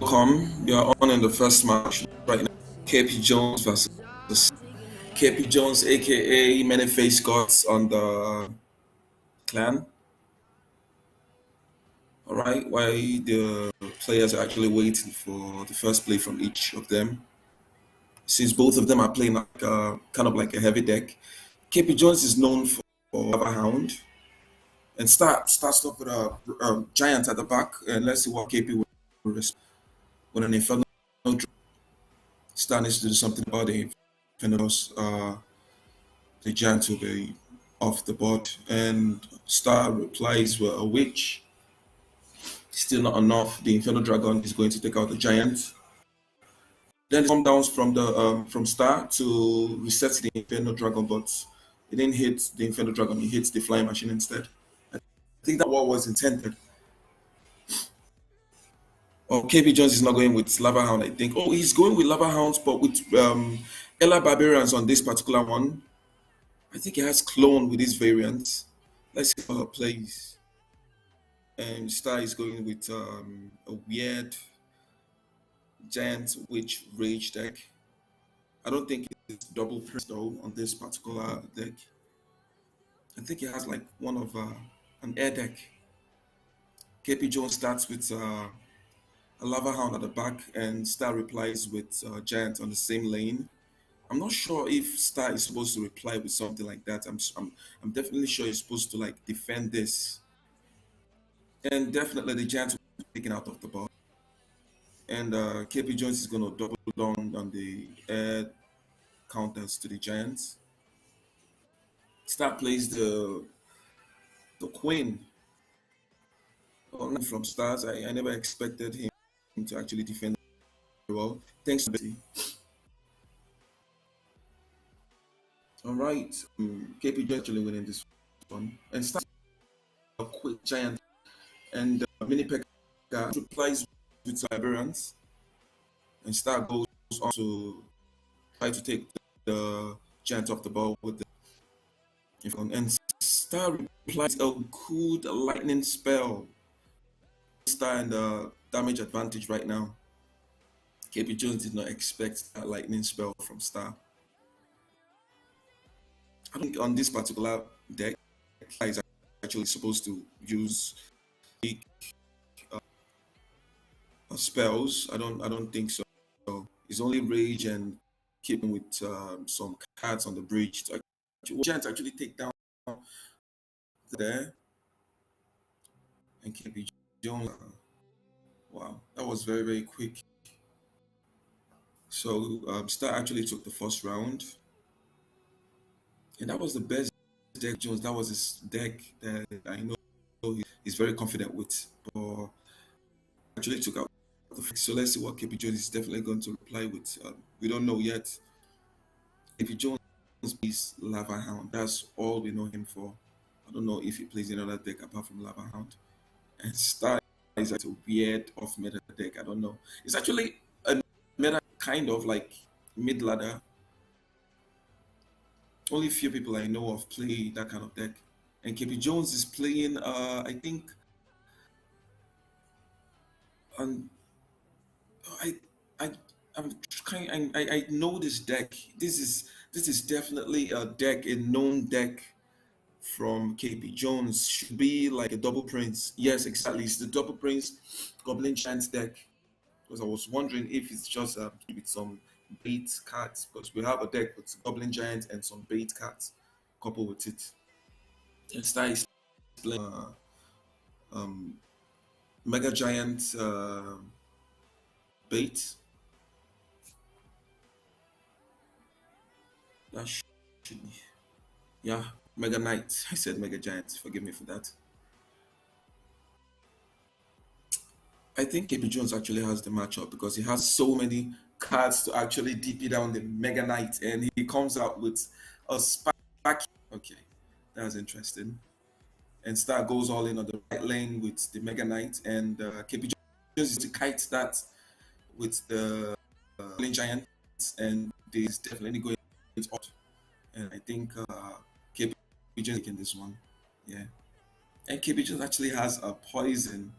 Welcome. You are on in the first match right now. KP Jones versus KP Jones, aka Many Face Gods on the clan. All right, while the players are actually waiting for the first play from each of them, since both of them are playing like kind of like a heavy deck. KP Jones is known for Lava Hound and starts off with a giant at the back, and let's see what KP will respond with an Inferno. Star needs to do something about the Infernos. The giant will be off the board, and Star replies with a witch. Still not enough. The Inferno Dragon is going to take out the giant. Then it comes down from Star to reset the Inferno Dragon, but it didn't hit the Inferno Dragon. It hits the flying machine instead. I think that what was intended. Oh, KB Jones is not going with Lava Hound, I think. Oh, he's going with Lava Hounds, but with Ella Barbarians on this particular one. I think he has clone with this variant. Let's see how it plays. And Star is going with a weird giant witch rage deck. I don't think it's double press though on this particular deck. I think it has like one of an air deck. KP Jones starts with a Lava Hound at the back, and Star replies with Giant on the same lane. I'm not sure if Star is supposed to reply with something like that. I'm definitely sure he's supposed to like defend this, and definitely the Giant will be taken out of the board. And KP Jones is going to double down on the air counters to the Giants. Star plays the Queen. From Stars, I never expected him to actually defend well. Thanks to Betty. All right, KP Jones actually winning this one, and Star a quick Giant, and Mini Pekka replies with Liberians, and Star goes on to try to take the Giant off the ball with the and Star replies a good lightning spell. Star and the damage advantage right now. KP Jones did not expect that lightning spell from Star. I think on this particular deck, Star is actually supposed to use uh, spells. I don't think so. It's only rage and keeping with some cards on the bridge to Giant actually take down there, and KP Jones. Wow, that was very quick. So Star actually took the first round, and that was the best deck Jones. That was his deck that I know he's very confident with. But actually took out the fix. So let's see what KP Jones is definitely going to reply with. We don't know yet. KP Jones plays Lava Hound. That's all we know him for. I don't know if he plays another deck apart from Lava Hound. And Star is like a weird off meta deck. I don't know. It's actually a meta kind of like mid ladder. Only few people I know of play that kind of deck. And KP Jones is playing I think on I I I'm trying I know this deck. This is definitely a deck, a known deck from KP Jones. Should be like a double prince. Yes, exactly. It's the double prince Goblin Giants deck. Because I was wondering if it's just with some bait cards, because we have a deck with Goblin Giant and some bait cards coupled with it. And Star is playing um, Mega Giant bait. That should be, yeah, Mega Knight. I said Mega Giant. Forgive me for that. I think KP Jones actually has the matchup because he has so many cards to actually DP down the Mega Knight, and he comes out with a spark. Okay, that's interesting. And Star goes all in on the right lane with the Mega Knight, and KP Jones is to kite that with the Golden Giant, and this definitely going up. And I think KP Jones taking this one. Yeah, and KP Jones actually has a poison.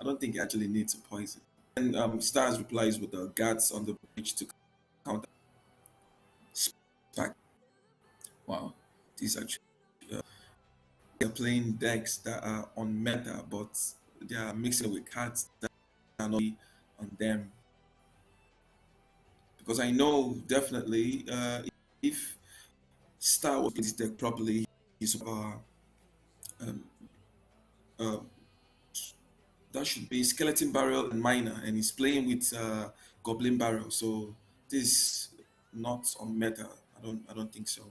I don't think he actually needs a poison. then Stars replies with the guards on the bridge to counter. Spark. Wow, these are they're playing decks that are on meta, but they are mixing with cards that are not on them. Because I know definitely if Star was playing this deck properly, he's um, uh, that should be Skeleton Barrel and Miner, and he's playing with Goblin Barrel. So this not on meta. I don't think so.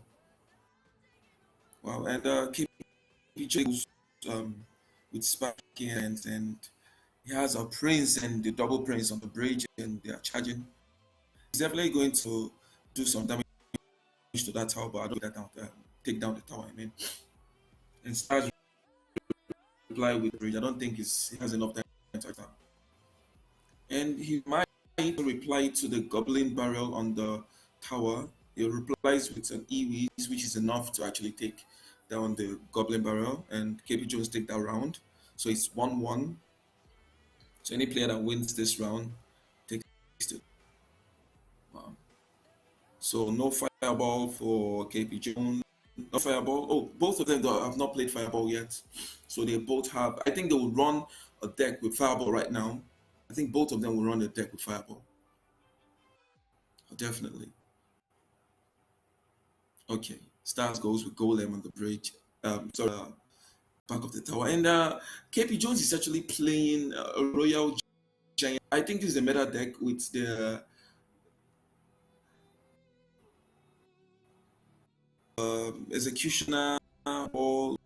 Wow, and KPJ goes with Sparking and he has a Prince and the double Prince on the bridge, and they are charging. He's definitely going to do some damage to that tower, but I don't get that down. Take down the tower. I mean, and Stars reply with bridge. I don't think he has enough time to attack. And he might reply to the Goblin Barrel on the tower. He replies with an EWs, which is enough to actually take down the Goblin Barrel, and KP Jones take that round. So it's 1-1. So any player that wins this round takes it. Wow. So no fireball for KP Jones. No fireball. Oh, both of them have not played fireball yet. So they both have. I think they will run a deck with fireball right now. I think both of them will run a deck with fireball. Definitely. Okay. Stars goes with Golem on the bridge. Sorry, back of the tower. And KP Jones is actually playing a Royal Giant. I think this is the meta deck with the Executioner, Ball,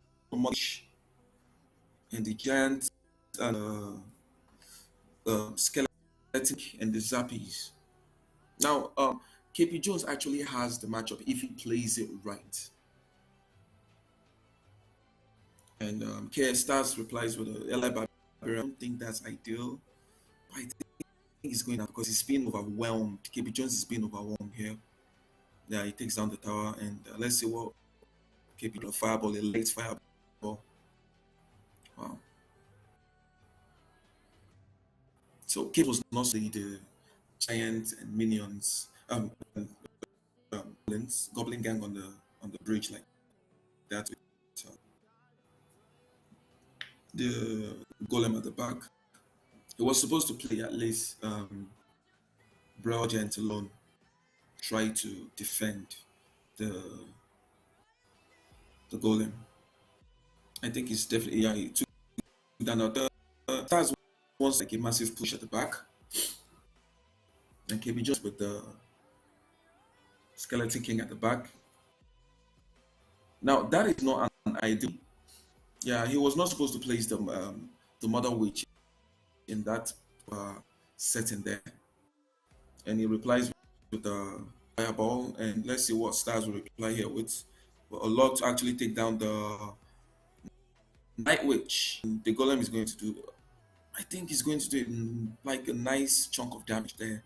and the Giant, and Skeleton, and the Zappies. Now, KP Jones actually has the matchup if he plays it right. And KS Stars replies with a LI Barbarian. I don't think that's ideal. But I think he's going out because he's being overwhelmed. KP Jones is being overwhelmed here. Yeah, he takes down the tower, and let's see what KP Jones fireball, a late fireball. Wow. So KP was not the giant and minions, goblin gang on the bridge like that. So the golem at the back. He was supposed to play at least Brawl Giant alone, try to defend the golem. I think it's definitely, yeah, he took down the Stars wants like a massive push at the back, and KB just with the Skeleton King at the back. Now that is not an ideal. Yeah, he was not supposed to place the Mother Witch in that uh, setting there, and he replies with the Fireball, and let's see what Stars will reply here with. But a lot to actually take down the Night Witch. The Golem is going to do. I think he's going to do like a nice chunk of damage there.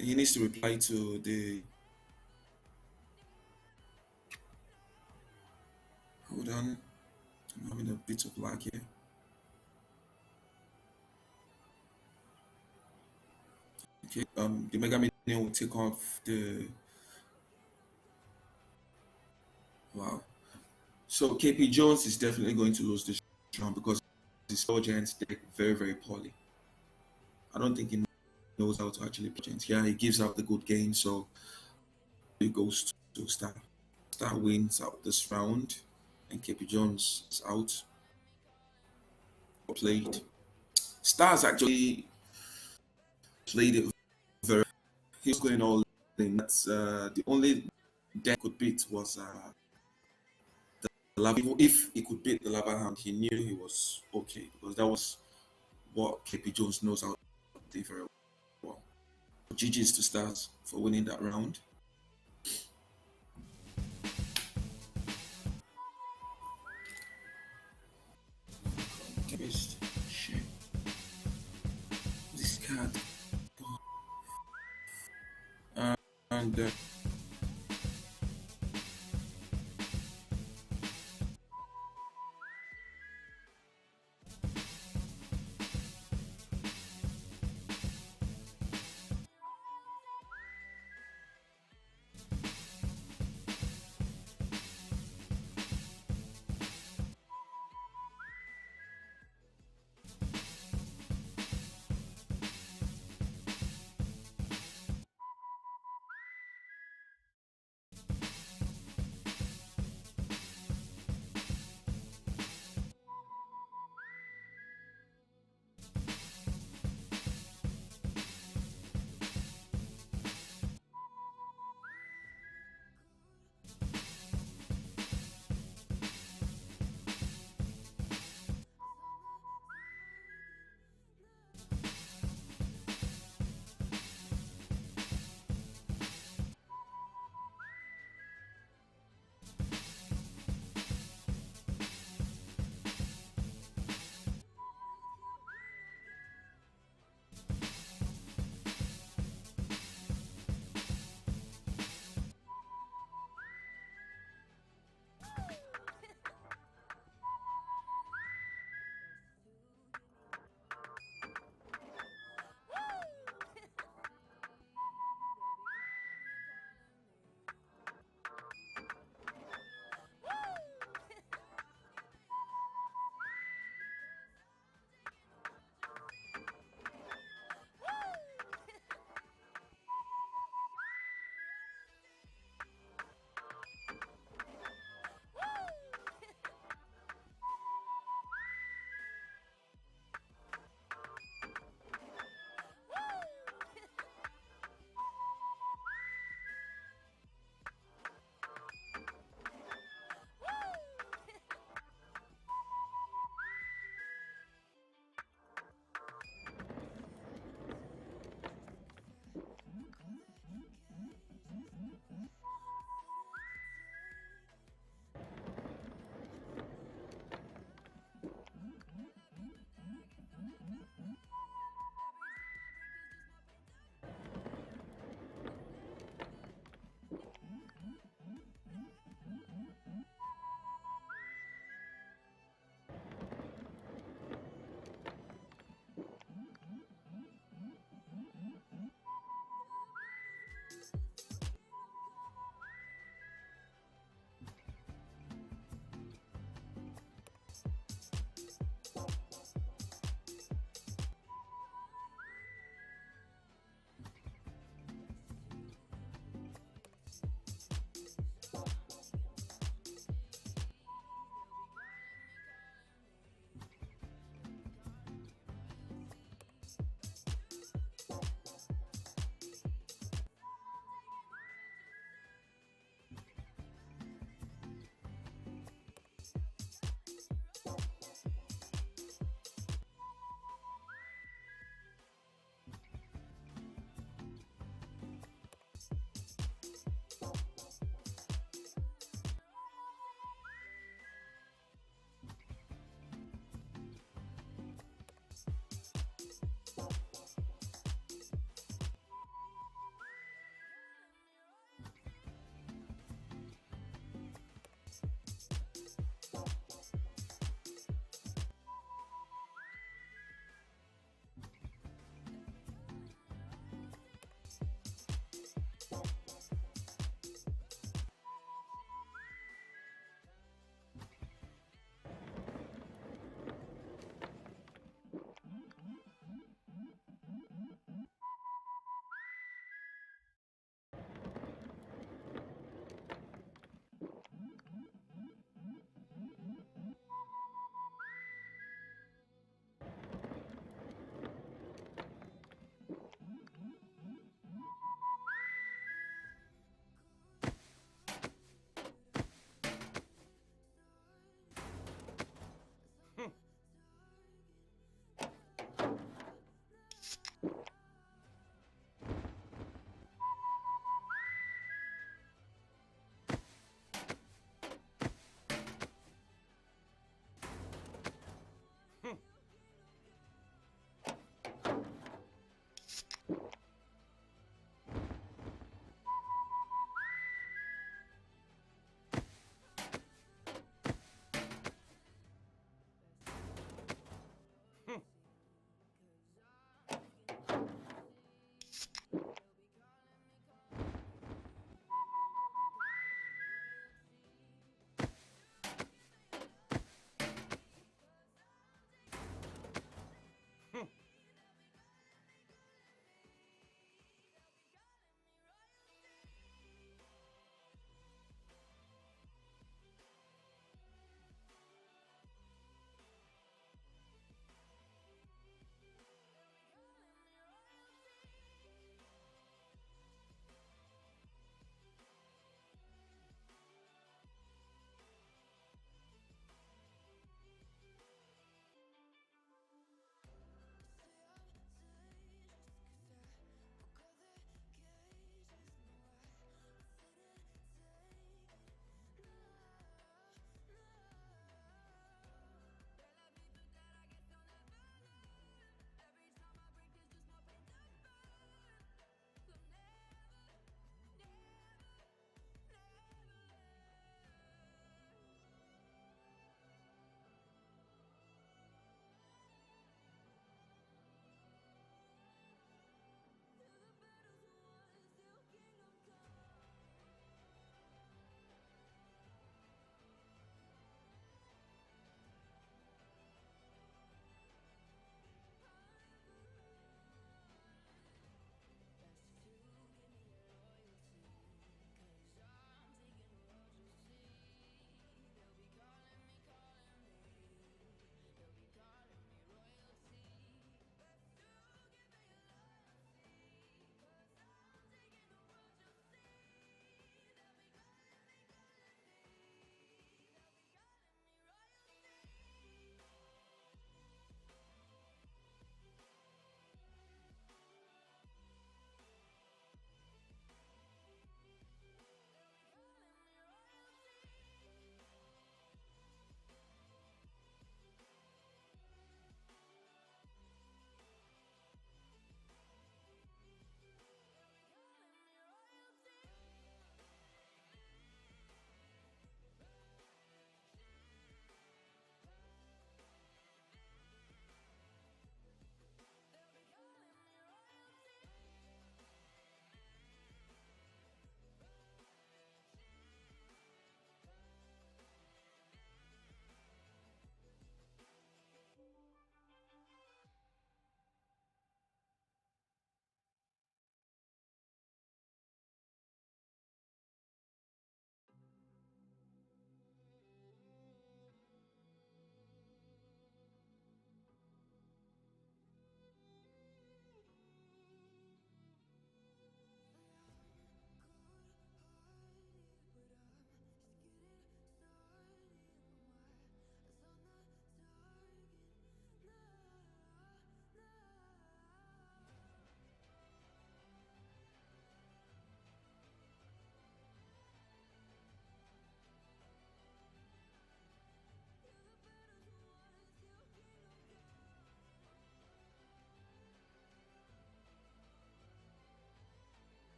He needs to reply to the. Hold on, I'm having a bit of lag here. Okay, the Mega Minion will take off the. Wow. So KP Jones is definitely going to lose this round because his Power Giants deck very, very poorly. I don't think he knows how to actually play Giants. Yeah, he gives out the good game, so he goes to Star. Star wins out this round, and KP Jones is out. Played. Stars actually played it very. He was going all in. That's the only deck could beat was the lava. If he could beat the lava hand, he knew he was okay because that was what KP Jones knows how to play very well. GG's to Stars for winning that round. Chemist. Shit. This card. And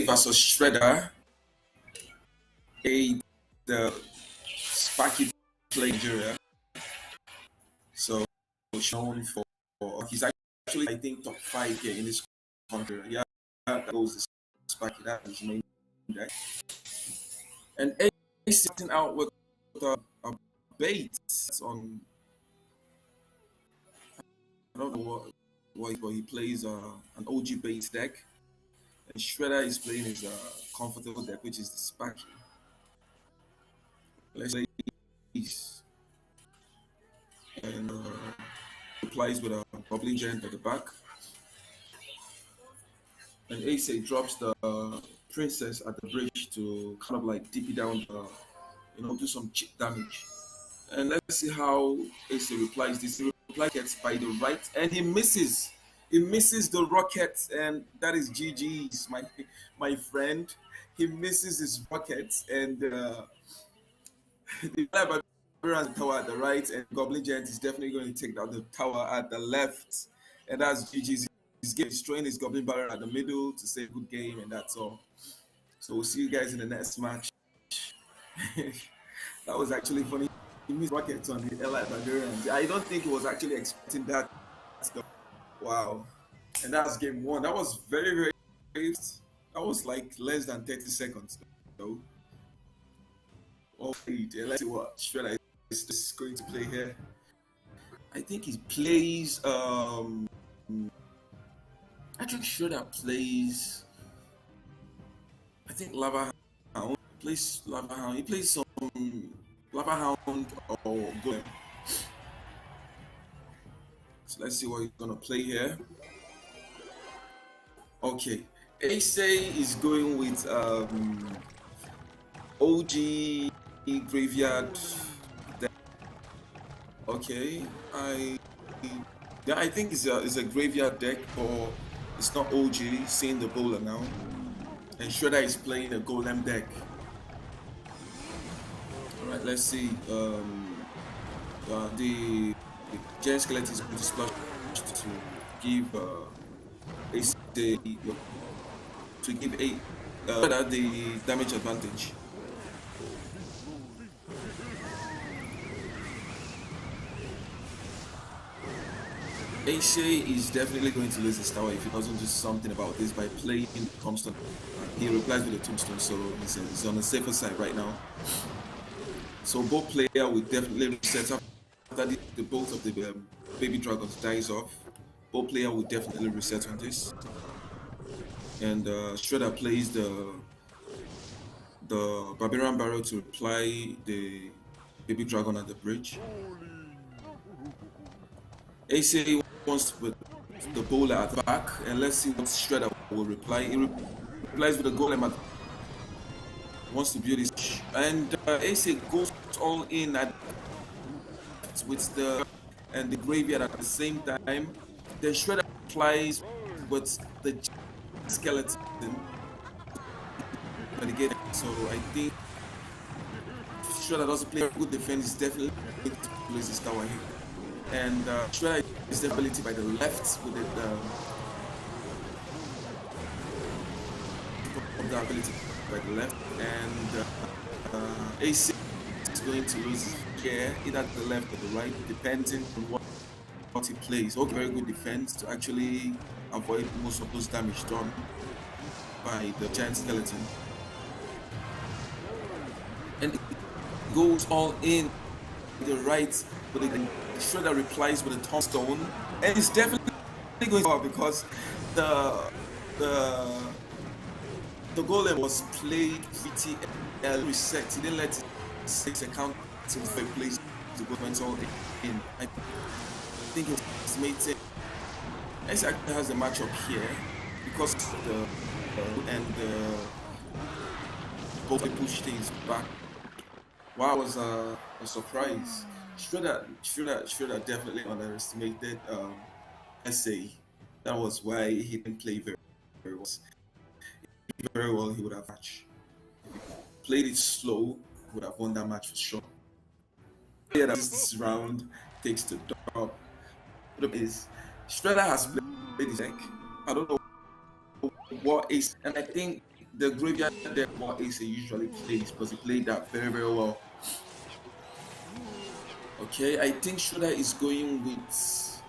versus Shredder. The Sparky play Nigeria. So shown for he's actually I think top 5 here in this country. Yeah, that goes the Sparky, that is main deck. And Ace starting out with a bait on, I don't know what he plays an OG bait deck. And Shredder is playing his comfortable deck, which is the Sparky. Let's say Ace and replies with a Goblin Giant at the back. And Ace drops the Princess at the bridge to kind of like dip it down, do some chip damage. And let's see how Ace replies this. He replies by the right, and he misses. He misses the rocket, and that is GG's, my friend. He misses his rockets, and the Barbarian tower at the right, and Goblin Giant is definitely going to take down the tower at the left, and that's GG's. He's throwing his Goblin Barrier at the middle to say good game, and that's all. So we'll see you guys in the next match. That was actually funny. He missed rockets on the Allied Barbarians. I don't think he was actually expecting that. Wow. And that's game 1. That was very, very fast. That was like less than 30 seconds. So, let's see what Shredder is going to play here. I think he plays. I think Shredder plays. I think Lava Hound plays Lava Hound. He plays some Lava Hound or Golem. So let's see what he's gonna play here. Okay, Ace is going with OG Graveyard deck. Okay, I think it's a graveyard deck, or it's not OG. Seeing the bowler now, and Shredder is playing a Golem deck. All right, let's see. The Giant Skeleton is going to splash to give Ace to give the damage advantage. Ace is definitely going to lose his tower if he doesn't do something about this by playing Tombstone. He replies with a Tombstone, so he's on the safer side right now. So both player will definitely reset after the both of the baby dragons dies off. Both player will definitely reset on this. And Shredder plays the Barbarian Barrel to reply the baby dragon at the bridge. Ace wants to put the bowler at the back, and let's see what Shredder will reply. He replies with a Golem at wants to build his, and Ace goes all in at with the graveyard at the same time. Then Shredder replies with the skeleton. So I think Shredder doesn't play good defense. He's definitely going to lose his tower here. And Shredder is the ability by the left with it, the ability by the left, and Ace is going to lose his gear either to the left or the right, depending on what he plays. Okay, very good defense to actually avoid most of those damage done by the Giant Skeleton. And it goes all in the right, but the Shredder replies with a Tombstone, and it's definitely going to because the Golem was played pretty reset. He didn't let 6 account to the place to go went all in. I think it was mating. Ace actually has the matchup here because the both push things back. Wow, was a surprise. Shredder definitely underestimated SA. That was why he didn't play very well. Very well, he would have matched. If he played it slow, he would have won that match for sure. Yeah, this round takes the top. Is Shredder has played his deck. I don't know what Ace, and I think the graveyard deck what Ace usually plays because he played that very very well. Okay, I think Schroeder is going with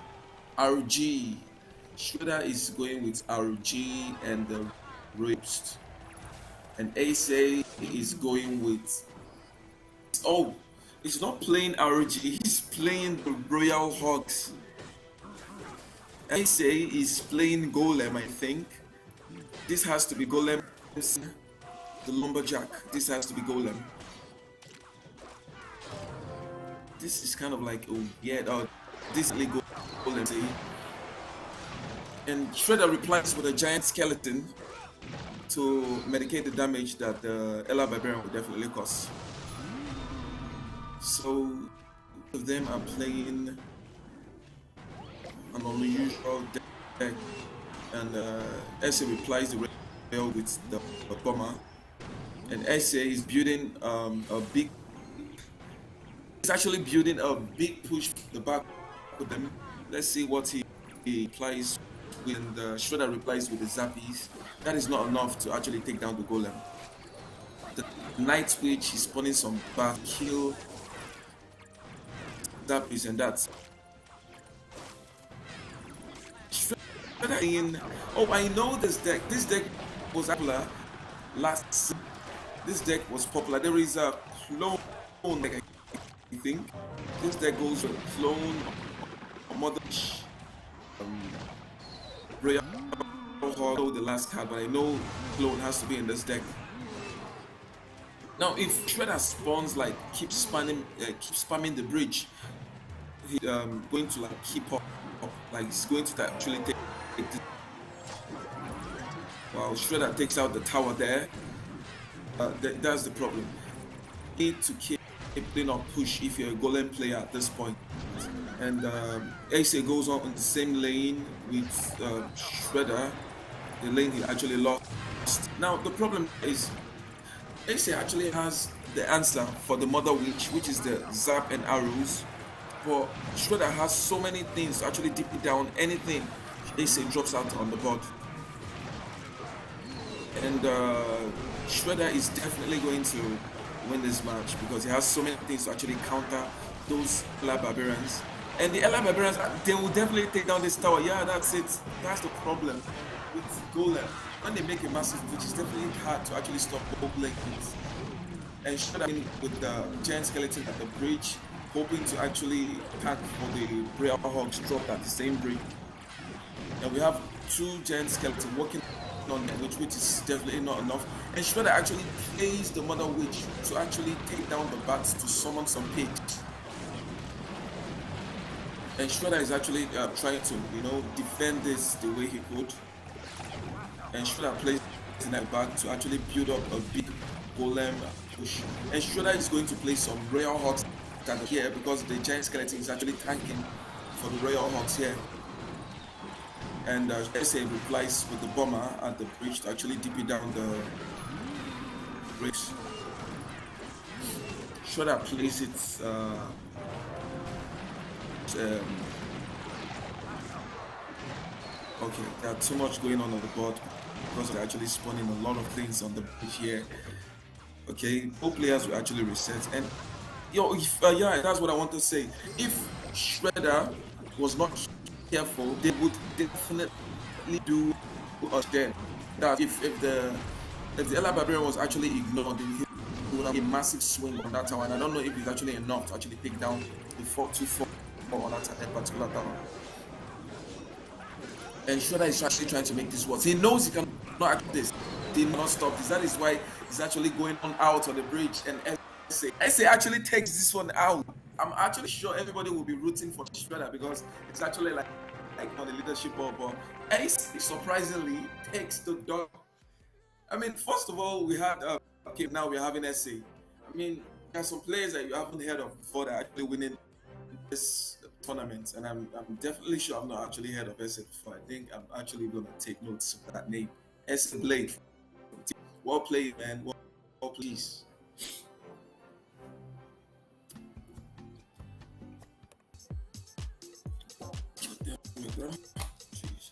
RG. Schroeder is going with RG and the Roast. And Ace is going with, oh, he's not playing RG, he's playing the Royal Hawks. Ace is playing Golem, I think. This has to be Golem, the Lumberjack. This has to be Golem. This is kind of like, oh yeah, this is Golem. And Shredder replies with a giant skeleton to medicate the damage that the Ella Barbarian will definitely cause. So both of them are playing an unusual deck, and SA replies the rail with the bomber, and SA is building a big. He's actually building a big push the back with them. Let's see what he applies when the Shredder replies with the Zappies. That is not enough to actually take down the Golem. The Night Switch is spawning some back kill Zappies, and that's Shredder in. Oh, I know this deck. This deck was popular last season. This deck was popular. There is a clone deck, I think. This deck goes with clone, Mother, Royal Hog, the last card, but I know clone has to be in this deck. Now, if Shredder spawns like keep spamming the bridge, he's going to like keep up, like he's going to actually take this. While Shredder takes out the tower there, that's the problem. You need to keep playing on push if you're a Golem player at this point. And Ace goes on the same lane with Shredder, the lane he actually lost. Now the problem is Ace actually has the answer for the Mother Witch, which is the Zap and Arrows, but Shredder has so many things to actually dip it down. Anything Ace drops out on the board, and Shredder is definitely going to win this match because he has so many things to actually counter those Ella Barbarians. And the Ella Barbarians, they will definitely take down this tower. Yeah, that's it. That's the problem with Golem. When they make a massive push, it's definitely hard to actually stop both lanes. And Shredder with the giant skeleton at the bridge, hoping to actually pack for the Royal Hogs dropped at the same bridge. And we have two giant skeletons working on the which is definitely not enough. And Shredder actually plays the Mother Witch to actually take down the bats to summon some pigs. And Shredder is actually trying to, defend this the way he could. And Shredder plays in that back to actually build up a big Golem push. And Shredder is going to play some Royal Hogs here because the giant skeleton is actually tanking for the Royal Hogs here. And SA replies with the bomber at the bridge to actually dip it down the bridge. Shredder plays it. Okay, there's too much going on the board because they're actually spawning a lot of things on the bridge here. Okay, both players will actually reset. And yeah, that's what I want to say. If Shredder was not careful, they would definitely do us dead. That if the Ella Barbarian was actually ignored, he would have a massive swing on that tower. And I don't know if it's actually enough to actually take down the 4-2-4 on that particular tower. And Shredder is actually trying to make this work. He knows he cannot act this. He not stop this. That is why he's actually going on out on the bridge. And SA actually takes this one out. I'm actually sure everybody will be rooting for Shredder because it's actually like on the leadership board. But Ace surprisingly takes the dog. I mean, first of all, we had okay, now we're having SA. I mean, there are some players that you haven't heard of before that are actually winning this tournament, and I'm definitely sure I've not actually heard of SA before. I think I'm actually gonna take notes of that name. SA Blade. Well played, man. Well please. Jesus.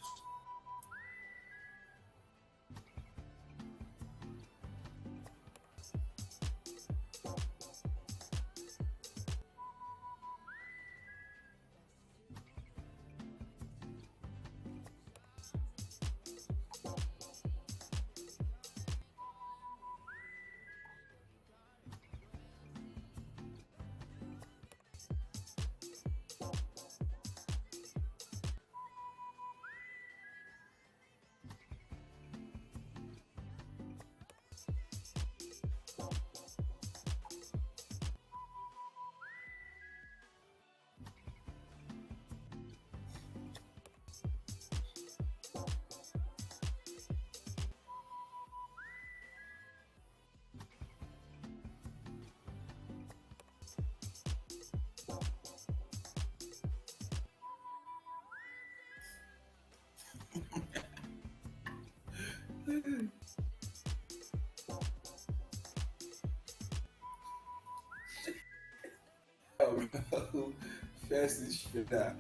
First is Shredder.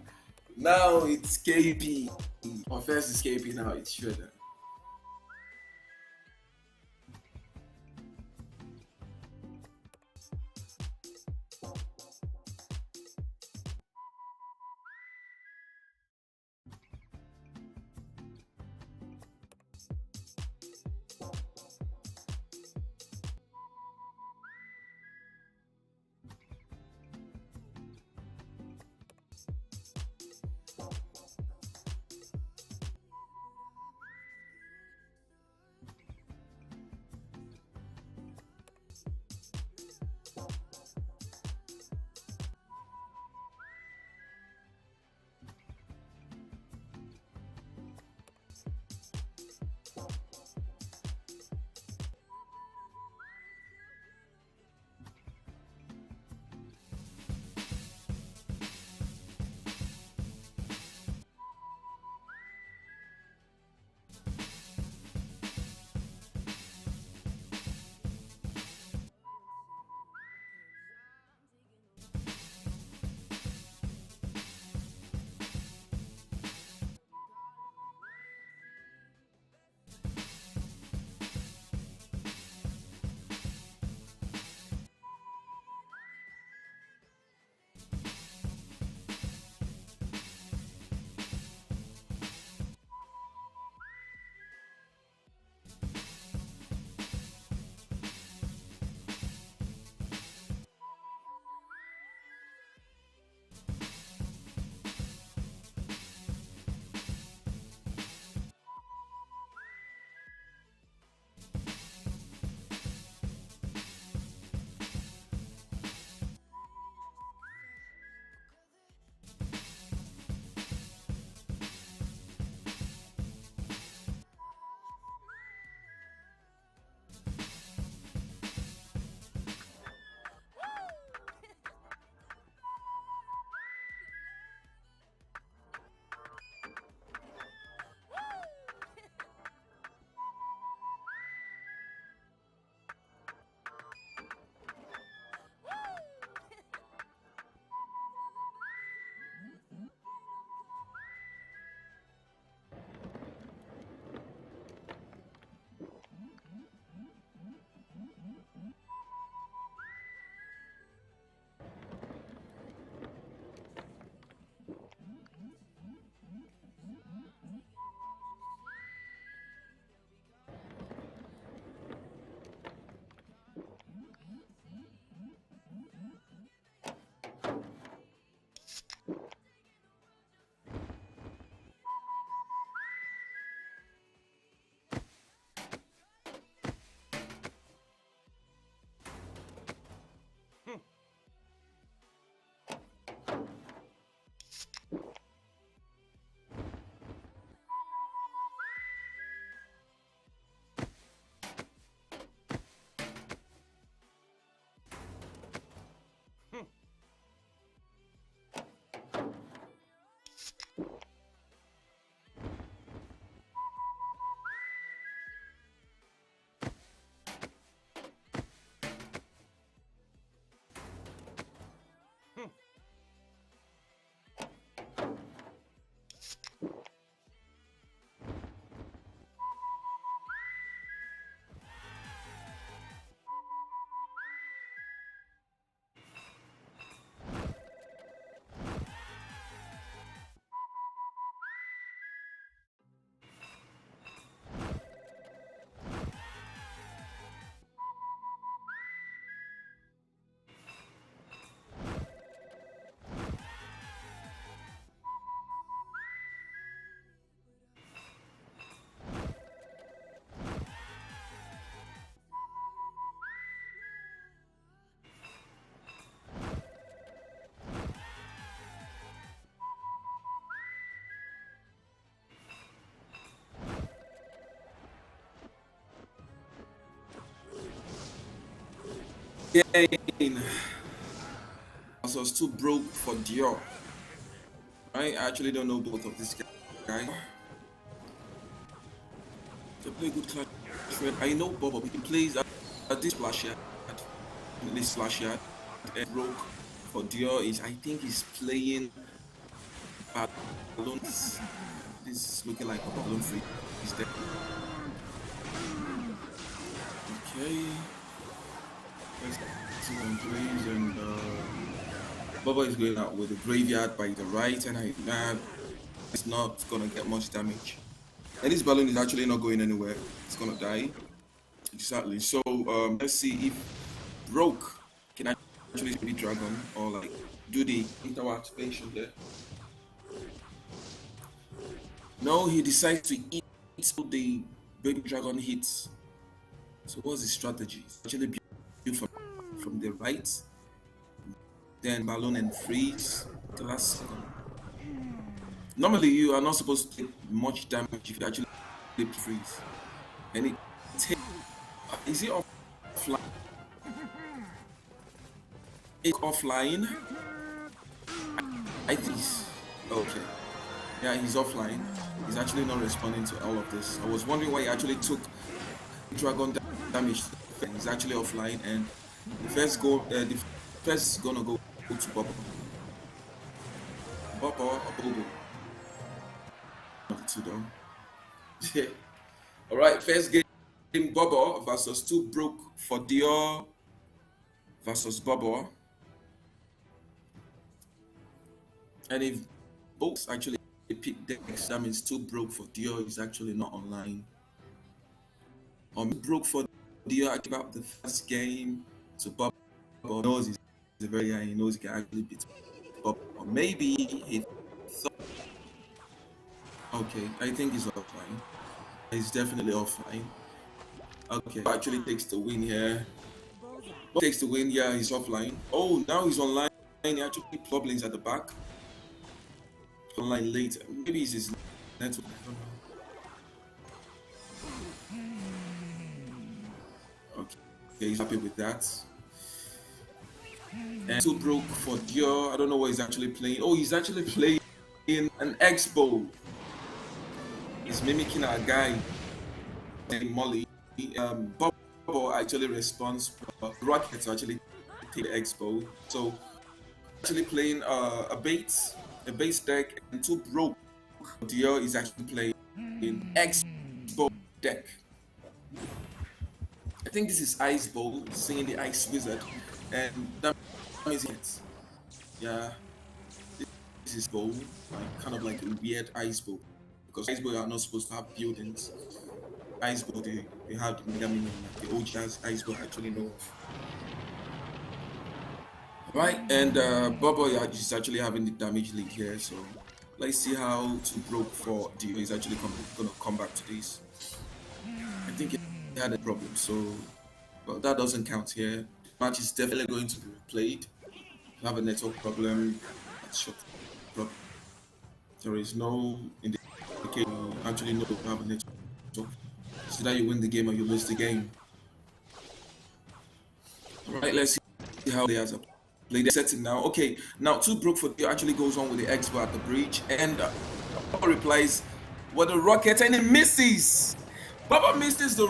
Now it's KP. Or first is KP, now it's Shredder. Again, I was too broke for Dior. I actually don't know both of these guys. To play good clash friend. I know Bobo. He plays at this splash yard, this splash yard, and broke for Dior is I think he's playing balloons. This is looking like a balloon free. Is there? Okay. Let's see some plays and Bobo is going out with the graveyard by the right, and it's not gonna get much damage. And this balloon is actually not going anywhere. It's gonna die. Exactly. So let's see if broke can actually be dragon or like do the interactivation there. No, he decides to eat the baby dragon hits. So what's the strategy? It's actually built from the right, then balloon and freeze the last second. Normally you are not supposed to take much damage if you actually freeze. And it takes is it offline? It's offline. I think he's okay. Yeah, he's offline. He's actually not responding to all of this. I was wondering why he actually took dragon damage. He's actually offline, and the first is gonna go to Bobo. Bobo or Bobo. Not the two though. Yeah. All right, first game Bobo versus two broke for Dior versus Bobo. And if both actually pick decks, that means two broke for Dior is actually not online. Broke for Dior actually about the first game, so Bobo knows he's a very high, he knows he can actually beat Bobo. Or maybe he thought, okay, I think he's offline. He's definitely offline. Okay, actually takes the win here. Takes the win, yeah, he's offline. Oh, now he's online. He actually problems at the back. Online later. Maybe it's his network. I don't know. Okay, he's happy with that. And two broke for Dior. I don't know what he's actually playing. Oh, he's actually playing an X-Bow. He's mimicking our guy named Molly. Bobo actually responds. Rockets actually take the X-Bow. So actually playing a base deck, and two broke. Dior is actually playing in X-Bow deck. I think this is Ice Bowl, singing the Ice Wizard, and that is it. Yeah, this is bowl, like kind of like a weird Ice Bowl, because Ice Bowl are not supposed to have buildings. Ice Bowl, they have the Mega Minion, like the OG Ice Bowl actually know of. Right, and Bobo is actually having the damage lead here, so let's see how two broke for Dio is actually gonna come back to this. I think he had a problem, so but that doesn't count here. The match is definitely going to be replayed. If you have a network problem, that's short problem. There is no indication you actually know you have a network. So that you win the game or you lose the game. Alright, let's see how they have play the setting now. Okay, now two broke for Dio actually goes on with the X-Bow at the breach, and Baba replies with a rocket, and it misses. Baba misses the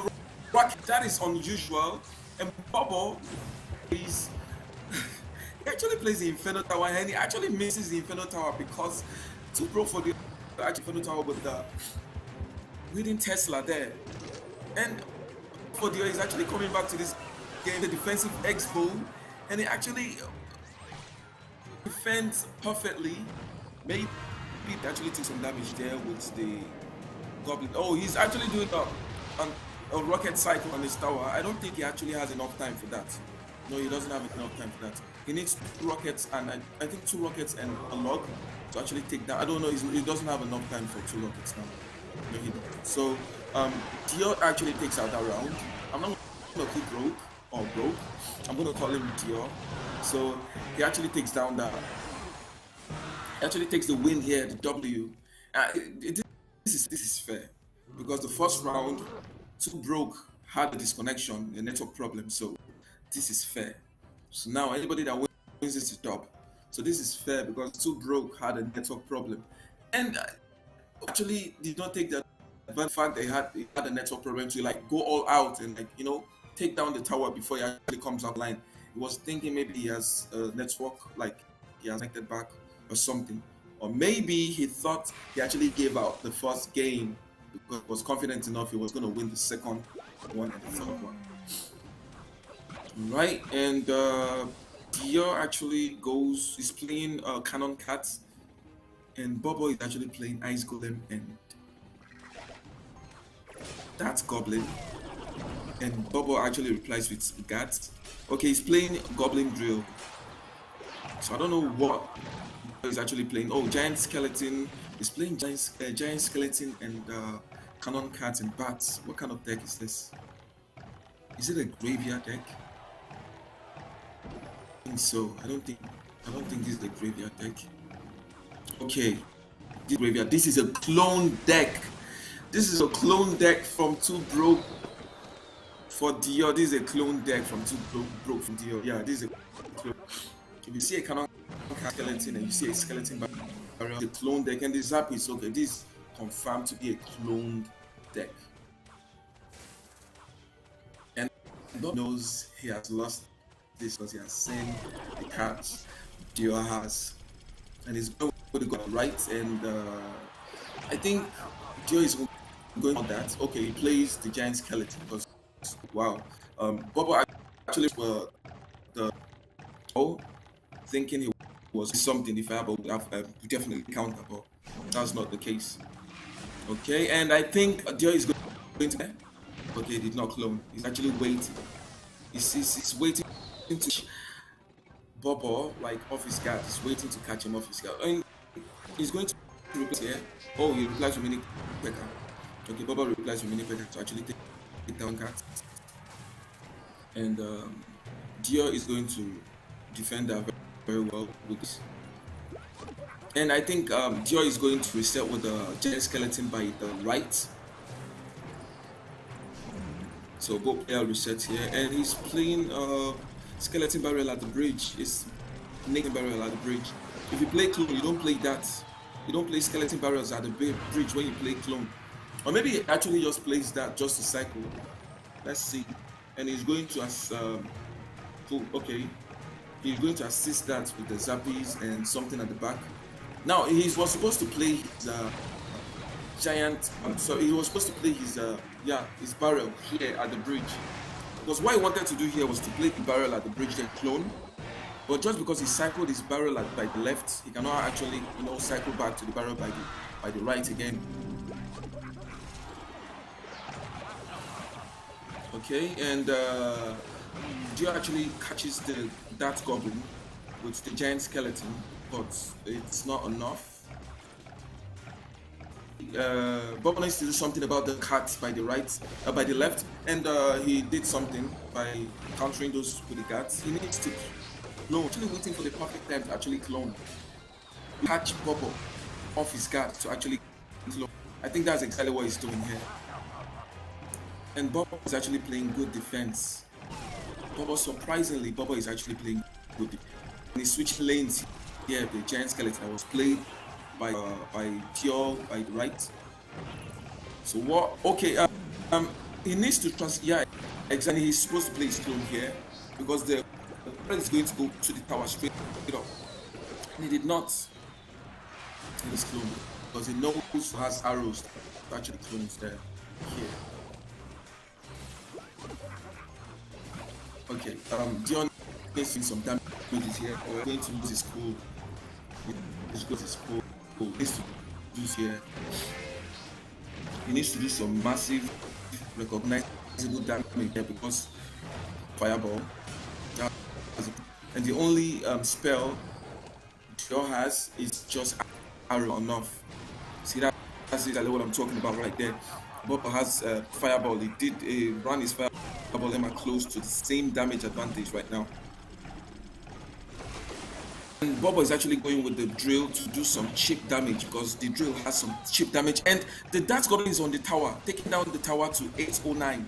rocket. That is unusual. And Baba is he actually plays the Inferno Tower, and he actually misses the Inferno Tower because two broke for the actual Inferno Tower with the leading Tesla there. And for Dio is actually coming back to this game, the defensive X-Bow, and he actually defends perfectly. Maybe he actually took some damage there with the Goblin. Oh, he's actually doing a rocket cycle on his tower. I don't think he actually has enough time for that. No, he doesn't have enough time for that. He needs two rockets, and I think two rockets and a log to actually take that. I don't know, he doesn't have enough time for two rockets now. No, he don't. So Dio actually takes out that round. I'm not gonna keep broke. I'm gonna call him Dio. So he actually takes down that. He actually takes the win here, the W. This is fair because the first round, two broke had a disconnection, a network problem. So this is fair. So now anybody that wins is a dub. So this is fair because two broke had a network problem, and actually did not take that fact that he had a network problem to like go all out and like take down the tower before he actually comes out line. He was thinking maybe he has a network like he has connected back or something, or maybe he thought he actually gave out the first game because he was confident enough he was going to win the second one and the third one. Right, and Dior actually goes. He's playing Cannon Cat, and Bobo is actually playing Ice Golem, and that's Goblin. And Bobo actually replies with Gats. Okay, he's playing Goblin Drill. So I don't know what he's actually playing. Oh, Giant Skeleton. He's playing Giant Skeleton and Cannon Cat and Bats. What kind of deck is this? Is it a graveyard deck? I think so. I don't think this is a graveyard deck. Okay, this graveyard. This is a clone deck. This is a clone deck from Two Broke for Dior. This is a clone deck from Two Broke from Dior. Yeah, this is a clone. If you see a Cannon Skeleton and you see a Skeleton Barrier, the clone deck, and the Zap is okay. This is confirmed to be a cloned deck. And God knows he has lost this because he has seen the cards Dior has, and he's going to go right. And I think Dior is going on that. Okay, he plays the Giant Skeleton because wow, Bobo actually the thinking he was something the Fireball would have definitely counter, but that's not the case. Okay, and I think Dior is going to. Okay, he did not clone. He's actually waiting. He's waiting to Bobo like off his guard. He's waiting to catch him off his guard. And he's going to replace here. Oh, he replies to Mini Pekka. Okay, Bobo replies to Mini Pekka to actually take down cards. And Dior is going to defend that very well with this. And I think Dior is going to reset with the Giant Skeleton by the right. So both player resets here, and he's playing Skeleton Barrel at the bridge. It's Naked Barrel at the bridge. If you play clone, you don't play that. You don't play Skeleton Barrels at the bridge when you play clone. Or maybe he actually just plays that just to cycle. Let's see. And he's going to okay. He's going to assist that with the Zappies and something at the back. Now he was supposed to play his giant. So he was supposed to play his his barrel here at the bridge. Because what he wanted to do here was to play the barrel at the bridge then clone. But just because he cycled his barrel by the left, he cannot actually cycle back to the barrel by the right again. Okay, and Dio actually catches that goblin with the Giant Skeleton, but it's not enough. Bob needs to do something about the cards by the right, by the left, and he did something by countering those with the guards. He needs to clone, actually waiting for the perfect time to actually clone. Catch Bobo off his guard to actually clone. I think that's exactly what he's doing here. And Bobo is actually playing good defense. Surprisingly, Bobo is actually playing good defense. And he's switching lanes here. The Giant Skeleton was played by Tio by the right. So what? Okay, he needs to trust. Yeah, exactly. He's supposed to play his clone here because the opponent is going to go to the tower straight up. And he did not in his clone because he knows he has arrows to actually clones there here. Okay, Dion is doing some damage here. We're going to lose his cool. He's got his cool. He needs to do here. He needs to do some massive, recognizable damage here because Fireball. And the only spell Dior has is just arrow enough. See that's exactly what I'm talking about right there. Bob has Fireball. He did run his Fireball. Them are close to the same damage advantage right now. And Bobo is actually going with the drill to do some chip damage because the drill has some chip damage. And the Dark Goblin is on the tower, taking down the tower to 809.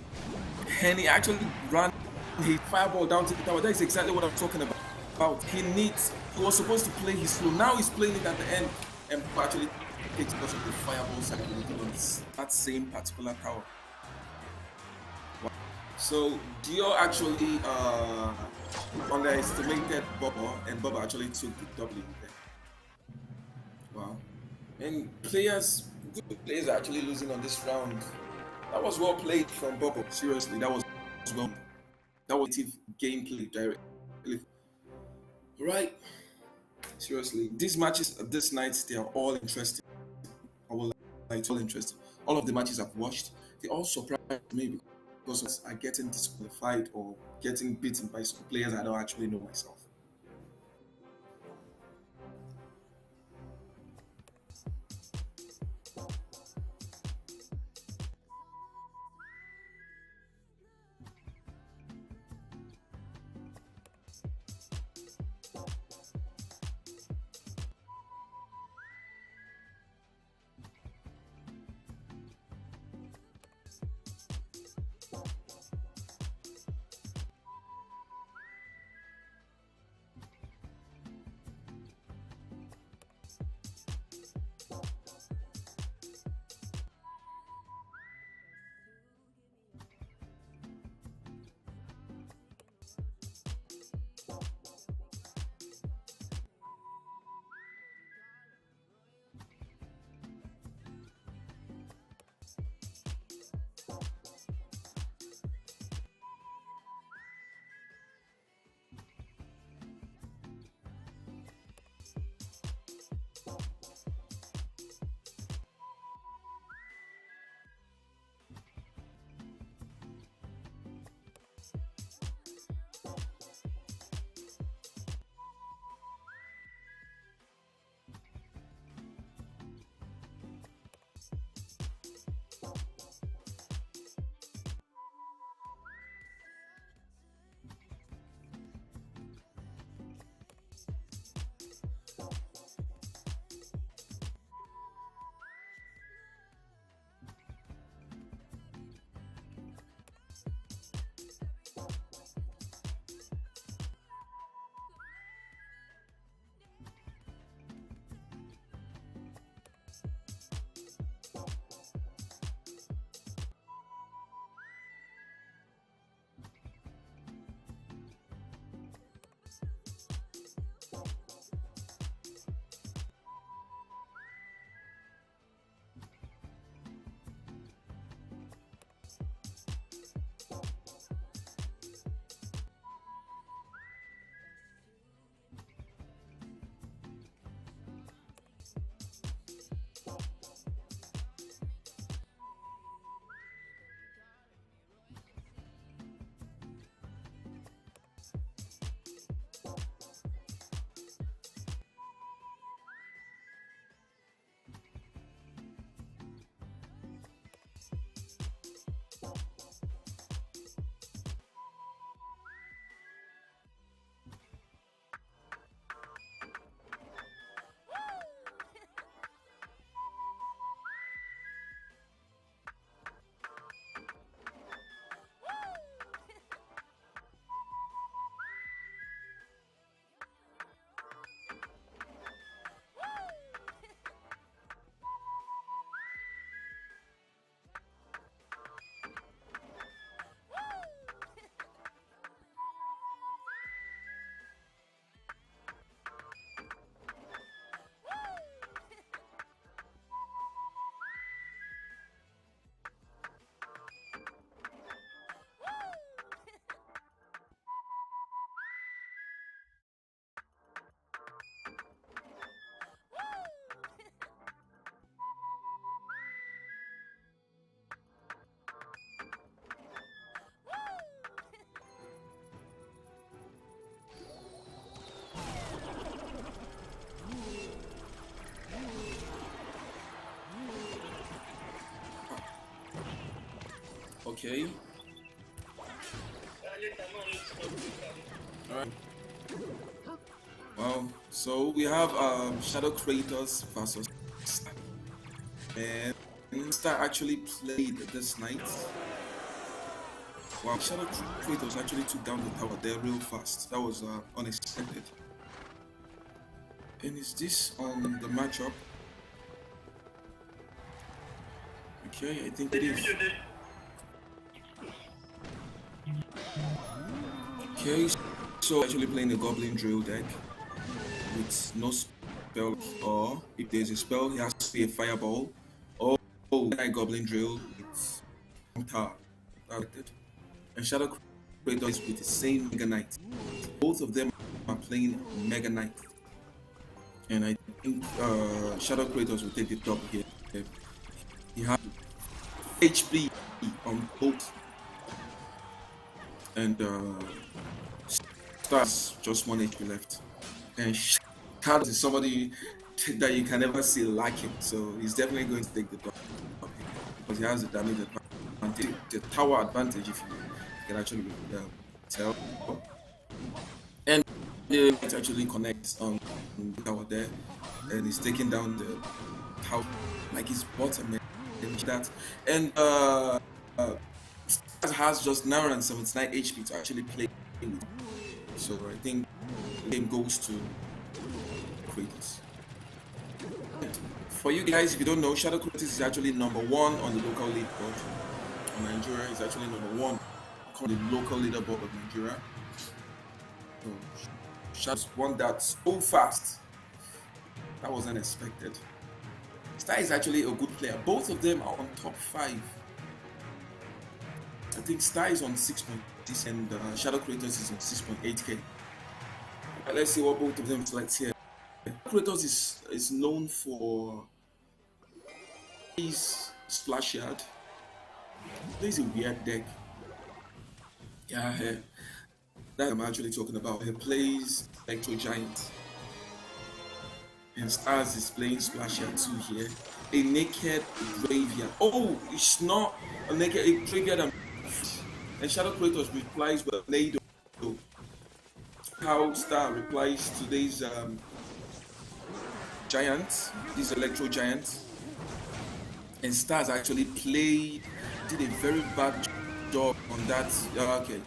And he actually ran his Fireball down to the tower. That is exactly what I'm talking about. He was supposed to play his slow. Now he's playing it at the end and actually cakes because of the fireball circulating on that same particular tower. So Dio actually underestimated Bobo, and Bobo actually took the W there. Wow. And good players are actually losing on this round. That was well played from Bobo. Seriously, that was well. That was gameplay directly. Right. Seriously, these matches this night, they are all interesting. I will like it's all interesting. All of the matches I've watched, they all surprised me because I getting disqualified or getting beaten by some players I don't actually know myself. Okay. All right. Wow. So we have Shadow Creators versus Star. And Star actually played this night. Wow. Shadow Creators actually took down the tower there real fast. That was unexpected. And is this on the matchup? Okay, I think it is. Okay, so actually playing a Goblin Drill deck with no spell, or if there's a spell, it has to be a Fireball, or a Goblin Drill with Tower. And Shadow Creator is with the same Mega Knight. Both of them are playing Mega Knight, and I think Shadow Creators will take the top here. He has HP on both, and Stars just one HP left. And Shadow is somebody that you can never see lacking, so he's definitely going to take the top because he has the damage advantage, the tower advantage, if you can actually tell. And it actually connects on the tower there, and he's taking down the tower like his bottom and that. And has just 979 HP to actually play with. So I think the game goes to Kratos. For you guys, if you don't know, Shadow Kratos is actually #1 on the local leaderboard of Nigeria. He's actually #1 on the local leaderboard of Nigeria. So Shadow's won that so fast. That was unexpected. Star is actually a good player. Both of them are on top 5. I think Star is on 6.6 and Shadow Kratos is on 6.8k. Let's see what both of them select here. Kratos is known for his splash yard. This is a weird deck. Yeah, that I'm actually talking about. He plays Electro Giant. And Stars is playing Splash Yard 2 here. A naked graveyard. Oh, it's not a naked a graveyard. And Shadow Kratos replies with Nado. How Star replies to these giants, these Electro Giants. And Stars actually did a very bad job on that. Okay,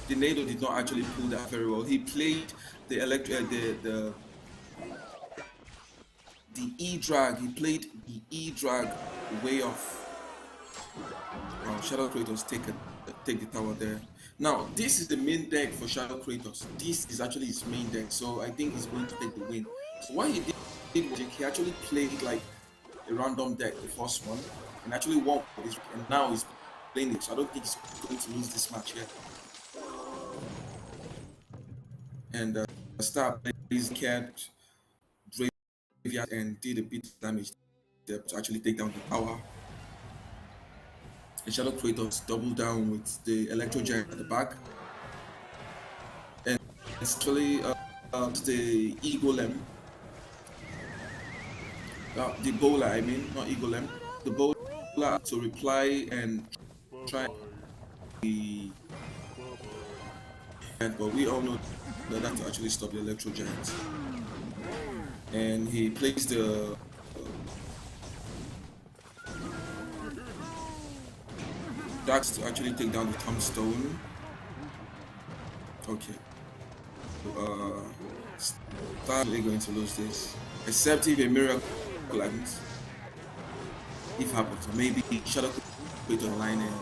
the Nado did not actually pull that very well. He played the the E-Drag. He played the E-Drag way off. Shadow Kratos take the tower there. Now, this is the main deck for Shadow Kratos. This is actually his main deck, so I think he's going to take the win. So what he did was he actually played like a random deck, the first one, and actually won this, and now he's playing it. So I don't think he's going to lose this match yet. And Star plays cat graveyard and did a bit of damage there to actually take down the tower. And Shadow Kratos doubled down with the Electro Giant at the back. And it's actually the E-Golem. The bowler, I mean, not E-Golem. The bowler to reply and try the. But we all know that to actually stop the Electro Giant. And he plays the. Dax to actually take down the Tombstone. Okay. Star is going to lose this. Except if a miracle happens. If happens, or maybe Shadow put online and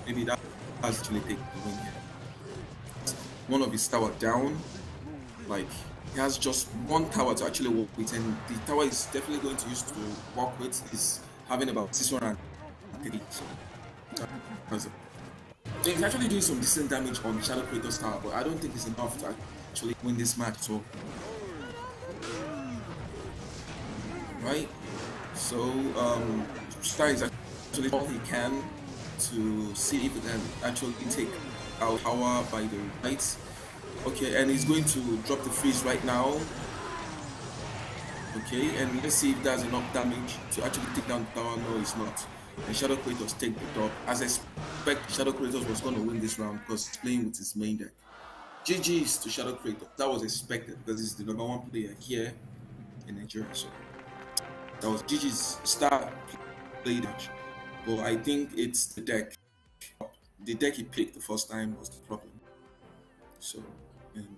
maybe that has actually take the win here. One of his tower down. Like he has just one tower to actually work with, and the tower is definitely going to use to work with is having about 603. So he's actually doing some decent damage on Shadow Kratos tower, but I don't think it's enough to actually win this match. So, right? So, Star is actually all he can to see if he can actually take our tower by the right. Okay, and he's going to drop the freeze right now. Okay, and let's see if there's enough damage to actually take down the tower. No, it's not. And Shadow Kratos take the top. As I expect, Shadow Kratos was going to win this round because he's playing with his main deck. GG's to Shadow Kratos. That was expected because he's the #1 player here in Nigeria. So that was GG's Star played match. But I think it's the deck. The deck he picked the first time was the problem. So, and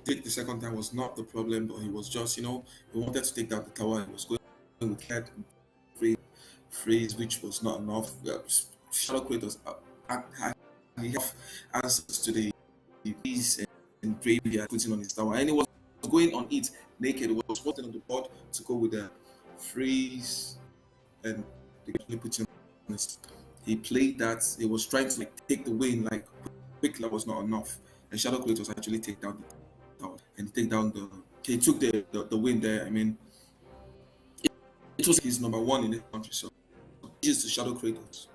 take the second time was not the problem, but he was just, he wanted to take down the tower. He was going with that phrase, which was not enough. Shadow creators had enough answers to the piece and graveyard putting on his tower, and he was going on it naked. He was walking on the board to go with the phrase and the putting on his. He played that. He was trying to like take the win like quickly. Was not enough, and Shadow Creators actually take down the tower and take down the. He took the win there. I mean, it was his number one in the country. So, just to Shadow Creators.